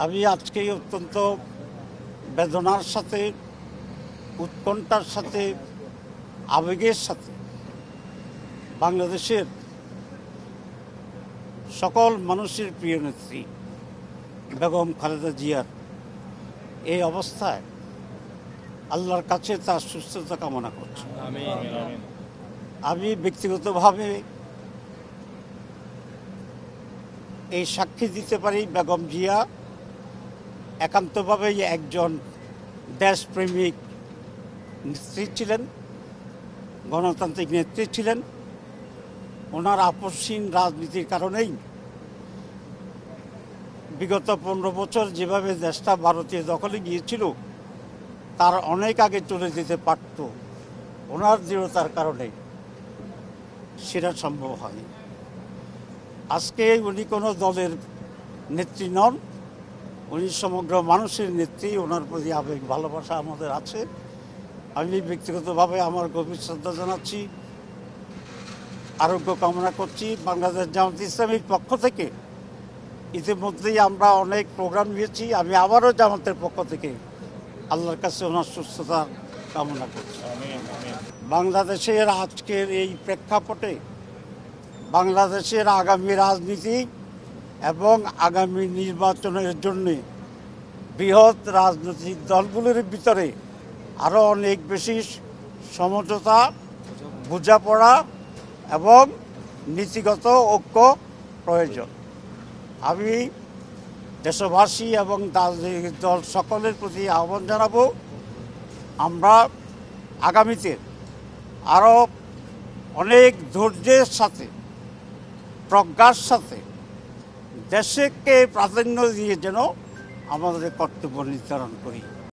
আমি আজকে অত্যন্ত বেদনার সাথে, উৎকণ্ঠার সাথে, আবেগের সাথে বাংলাদেশের সকল মানুষের প্রিয় নেত্রী বেগম খালেদা জিয়ার এই অবস্থায় আল্লাহর কাছে তার সুস্থতা কামনা করছি। আমি ব্যক্তিগতভাবে এই সাক্ষী দিতে পারি, বেগম জিয়া একান্তভাবেই একজন দেশপ্রেমিক নেত্রী ছিলেন, গণতান্ত্রিক নেত্রী ছিলেন। ওনার আপসহীন রাজনীতির কারণেই বিগত 15 বছর যেভাবে দেশটা ভারতীয় দখলে গিয়েছিল তার অনেক আগে চলে যেতে পারত। ওনার দৃঢ়তার কারণে সেটা সম্ভব হয়নি। আজকে উনি কোনো দলের নেত্রী নন, উনি সমগ্র মানুষের নেত্রী। ওনার প্রতি আবেগ ভালোবাসা আমাদের আছে। আমি ব্যক্তিগতভাবে আমার গভীর শ্রদ্ধা জানাচ্ছি, আরোগ্য কামনা করছি। বাংলাদেশ জামাত ইসলামীর পক্ষ থেকে ইতিমধ্যেই আমরা অনেক প্রোগ্রাম নিয়েছি। আমি আবারও জামাতের পক্ষ থেকে আল্লাহর কাছে ওনার সুস্থতা কামনা করছি। বাংলাদেশের আজকের এই প্রেক্ষাপটে বাংলাদেশের আগামী রাজনীতি এবং আগামী নির্বাচনের জন্য বৃহৎ রাজনৈতিক দলগুলির ভিতরে আরও অনেক বেশি সমঝোতা, বোঝাপড়া এবং নীতিগত ঐক্য প্রয়োজন। আমি দেশবাসী এবং রাজনৈতিক দল সকলের প্রতি আহ্বান জানাবো, আমরা আগামীতে আরও অনেক ধৈর্যের সাথে, প্রজ্ঞার সাথে দেশকে প্রাধান্য দিয়ে যেন আমাদের কর্তব্য নির্ধারণ করি।